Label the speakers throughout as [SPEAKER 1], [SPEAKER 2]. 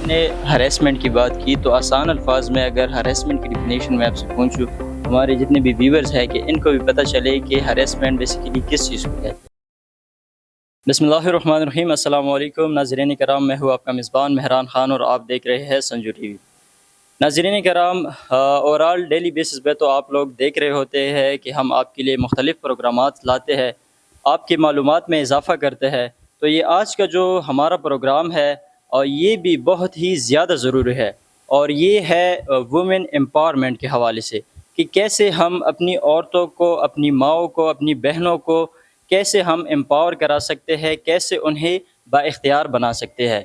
[SPEAKER 1] نے ہریسمنٹ کی بات کی تو آسان الفاظ میں اگر ہریسمنٹ کی ڈیفینیشن میں آپ سے پوچھوں ہمارے جتنے بھی ویورز ہیں کہ ان کو بھی پتہ چلے کہ ہریسمنٹ بیسیکلی کس چیز کو کہتے ہیں۔ بسم اللہ الرحمن الرحیم، السلام علیکم ناظرین کرام، میں ہوں آپ کا میزبان مہران خان اور آپ دیکھ رہے ہیں سنجو ٹی وی۔ ناظرین کرام، اوورال ڈیلی بیسس پہ تو آپ لوگ دیکھ رہے ہوتے ہیں کہ ہم آپ کے لیے مختلف پروگرامات لاتے ہیں، آپ کی معلومات میں اضافہ کرتے ہیں۔ تو یہ آج کا جو ہمارا پروگرام ہے اور یہ بھی بہت ہی زیادہ ضروری ہے، اور یہ ہے وومن امپاورمنٹ کے حوالے سے کہ کیسے ہم اپنی عورتوں کو، اپنی ماؤں کو، اپنی بہنوں کو کیسے ہم امپاور کرا سکتے ہیں، کیسے انہیں با اختیار بنا سکتے ہیں۔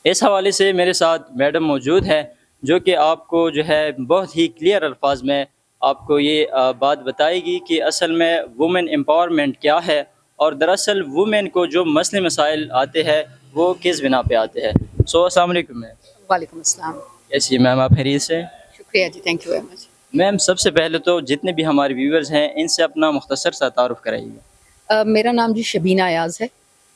[SPEAKER 1] اس حوالے سے میرے ساتھ میڈم موجود ہے جو کہ آپ کو جو ہے بہت ہی کلیئر الفاظ میں آپ کو یہ بات بتائے گی کہ اصل میں وومن امپاورمنٹ کیا ہے، اور دراصل وومن کو جو مسئلے مسائل آتے ہیں وہ کس بنا پہ آتے ہیں۔ السلام علیکم میم۔
[SPEAKER 2] وعلیکم السلام۔
[SPEAKER 1] کیسی میم آپ خیریت سے؟
[SPEAKER 2] شکریہ جی، تھینک یو ویری مچ۔
[SPEAKER 1] میم سب سے پہلے تو جتنے بھی ہمارے ویورز ہیں ان سے اپنا مختصر سا تعارف کرائیے گا۔
[SPEAKER 2] میرا نام جی شبینہ ایاز ہے،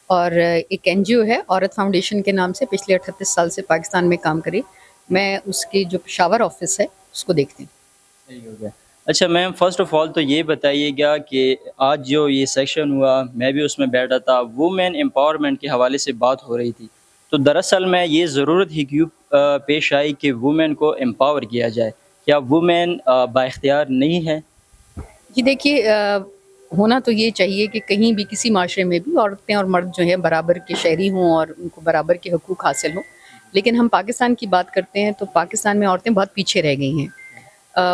[SPEAKER 2] اور ایک این جی او ہے عورت فاؤنڈیشن کے نام سے، پچھلے 38 سال سے پاکستان میں کام کری۔ میں اس کی جو پشاور آفس ہے اس کو دیکھتی ہوں۔
[SPEAKER 1] صحیح ہو گیا۔ اچھا میم، فرسٹ آف آل تو یہ بتائیے گا کہ آج جو یہ سیشن ہوا میں بھی اس میں بیٹھا تھا، وومن امپاورمنٹ کے حوالے سے بات ہو رہی تھی، تو دراصل میں یہ ضرورت ہی کیوں پیش آئی کہ وومن کو امپاور کیا جائے؟ کیا وومن با اختیار نہیں ہے؟
[SPEAKER 2] جی دیکھیے، ہونا تو یہ چاہیے کہ کہیں بھی کسی معاشرے میں بھی عورتیں اور مرد جو ہیں برابر کے شہری ہوں اور ان کو برابر کے حقوق حاصل ہوں، لیکن ہم پاکستان کی بات کرتے ہیں تو پاکستان میں عورتیں بہت پیچھے رہ گئی ہیں۔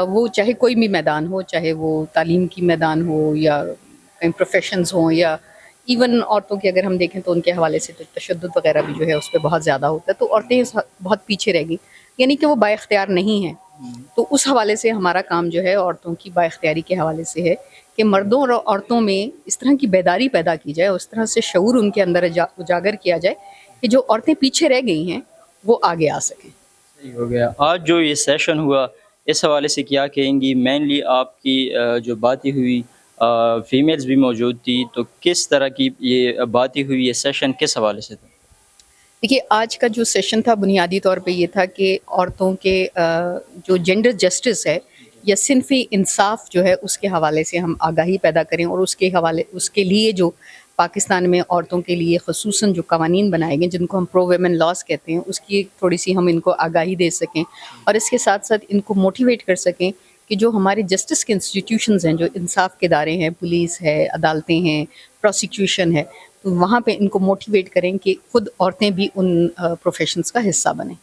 [SPEAKER 2] وہ چاہے کوئی بھی میدان ہو، چاہے وہ تعلیم کی میدان ہو یا پروفیشنز ہوں، یا ایون عورتوں کی اگر ہم دیکھیں تو ان کے حوالے سے تو تشدد وغیرہ بھی جو ہے اس پہ بہت زیادہ ہوتا ہے، تو عورتیں بہت پیچھے رہ گئی، یعنی کہ وہ با اختیار نہیں ہیں۔ تو اس حوالے سے ہمارا کام جو ہے عورتوں کی با اختیاری کے حوالے سے ہے کہ مردوں اور عورتوں میں اس طرح کی بیداری پیدا کی جائے، اس طرح سے شعور ان کے اندر اجاگر کیا جائے کہ جو عورتیں پیچھے رہ گئی ہیں وہ آگے آ سکیں۔
[SPEAKER 1] صحیح ہو گیا۔ آج جو یہ سیشن ہوا اس حوالے سے کیا کہیں گی؟ مینلی آپ کی جو باتیں ہوئی، فیمیلز بھی موجود تھی، تو کس طرح کی یہ باتیں ہوئی، یہ سیشن کس حوالے سے تھا؟
[SPEAKER 2] دیکھیے، آج کا جو سیشن تھا بنیادی طور پہ یہ تھا کہ عورتوں کے جو جینڈر جسٹس ہے یا صنفی انصاف جو ہے اس کے حوالے سے ہم آگاہی پیدا کریں، اور اس کے لیے جو پاکستان میں عورتوں کے لیے خصوصاً جو قوانین بنائے گئے جن کو ہم پرو ویمن لاز کہتے ہیں، اس کی تھوڑی سی ہم ان کو آگاہی دے سکیں، اور اس کے ساتھ ساتھ ان کو موٹیویٹ کر سکیں کہ جو ہمارے جسٹس کے انسٹیٹیوشنز ہیں، جو انصاف کے ادارے ہیں، پولیس ہے، عدالتیں ہیں، پروسیکیوشن ہے، تو وہاں پہ ان کو موٹیویٹ کریں کہ خود عورتیں بھی ان پروفیشنز کا حصہ بنیں۔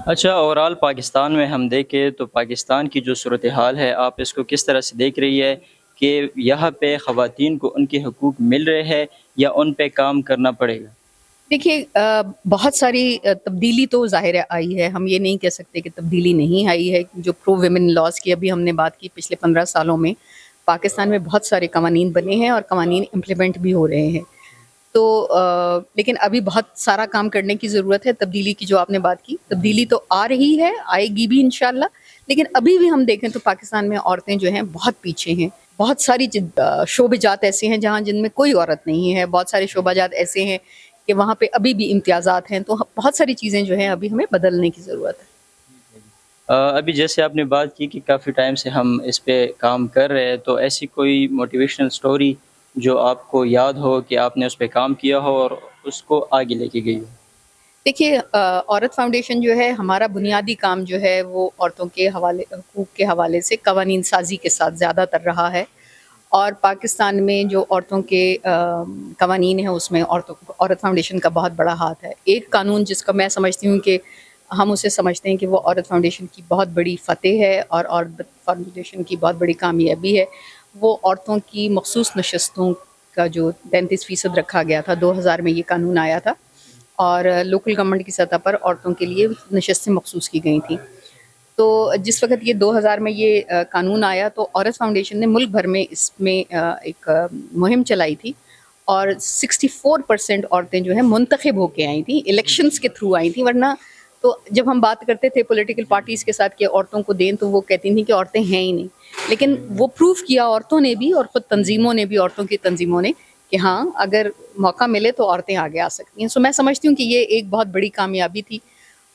[SPEAKER 1] اچھا، اوورال پاکستان میں ہم دیکھیں تو پاکستان کی جو صورتحال ہے آپ اس کو کس طرح سے دیکھ رہی ہے کہ یہاں پہ خواتین کو ان کے حقوق مل رہے ہیں یا ان پہ کام کرنا پڑے گا؟
[SPEAKER 2] دیکھیے، بہت ساری تبدیلی تو ظاہر آئی ہے، ہم یہ نہیں کہہ سکتے کہ تبدیلی نہیں آئی ہے۔ جو پرو ویمن لاز کی ابھی ہم نے بات کی، پچھلے 15 سالوں میں پاکستان میں بہت سارے قوانین بنے ہیں اور قوانین امپلیمنٹ بھی ہو رہے ہیں، تو لیکن ابھی بہت سارا کام کرنے کی ضرورت ہے۔ تبدیلی کی جو آپ نے بات کی، تبدیلی تو آ رہی ہے، آئے گی بھی انشاءاللہ، لیکن ابھی بھی ہم دیکھیں تو پاکستان میں عورتیں جو ہیں بہت پیچھے ہیں۔ بہت ساری شعبہ جات ایسے ہیں جن میں کوئی عورت نہیں ہے، بہت سارے شعبہ جات ایسے ہیں کہ وہاں پہ ابھی بھی امتیازات ہیں، تو بہت ساری چیزیں جو ہیں ابھی ہمیں بدلنے کی ضرورت ہے۔
[SPEAKER 1] ابھی جیسے آپ نے بات کی کہ کافی ٹائم سے ہم اس پہ کام کر رہے ہیں، تو ایسی کوئی موٹیویشنل سٹوری جو آپ کو یاد ہو کہ آپ نے اس پہ کام کیا ہو اور اس کو آگے لے کے گئی ہو؟
[SPEAKER 2] دیکھیے، عورت فاؤنڈیشن جو ہے، ہمارا بنیادی کام جو ہے وہ عورتوں کے حقوق کے حوالے سے قوانین سازی کے ساتھ زیادہ تر رہا ہے، اور پاکستان میں جو عورتوں کے قوانین ہیں اس میں عورت فاؤنڈیشن کا بہت بڑا ہاتھ ہے۔ ایک قانون جس کا میں سمجھتی ہوں کہ ہم اسے سمجھتے ہیں کہ وہ عورت فاؤنڈیشن کی بہت بڑی فتح ہے اور عورت فاؤنڈیشن کی بہت بڑی کامیابی ہے، وہ عورتوں کی مخصوص نشستوں کا جو 33% رکھا گیا تھا، 2000 میں یہ قانون آیا تھا، اور لوکل گورنمنٹ کی سطح پر عورتوں کے لیے نشستیں مخصوص کی گئی تھیں۔ تو جس وقت یہ 2000 میں یہ قانون آیا تو عورت فاؤنڈیشن نے ملک بھر میں اس میں ایک مہم چلائی تھی، اور 64% عورتیں جو ہیں منتخب ہو کے آئی تھیں، الیکشنز کے تھرو آئی تھیں، ورنہ تو جب ہم بات کرتے تھے پولیٹیکل پارٹیز کے ساتھ کہ عورتوں کو دیں تو وہ کہتی تھیں کہ عورتیں ہیں ہی نہیں، لیکن وہ پروف کیا عورتوں نے بھی اور خود تنظیموں نے بھی، عورتوں کی تنظیموں نے، کہ ہاں اگر موقع ملے تو عورتیں آگے آ سکتی ہیں۔ سو میں سمجھتی ہوں کہ یہ ایک بہت بڑی کامیابی تھی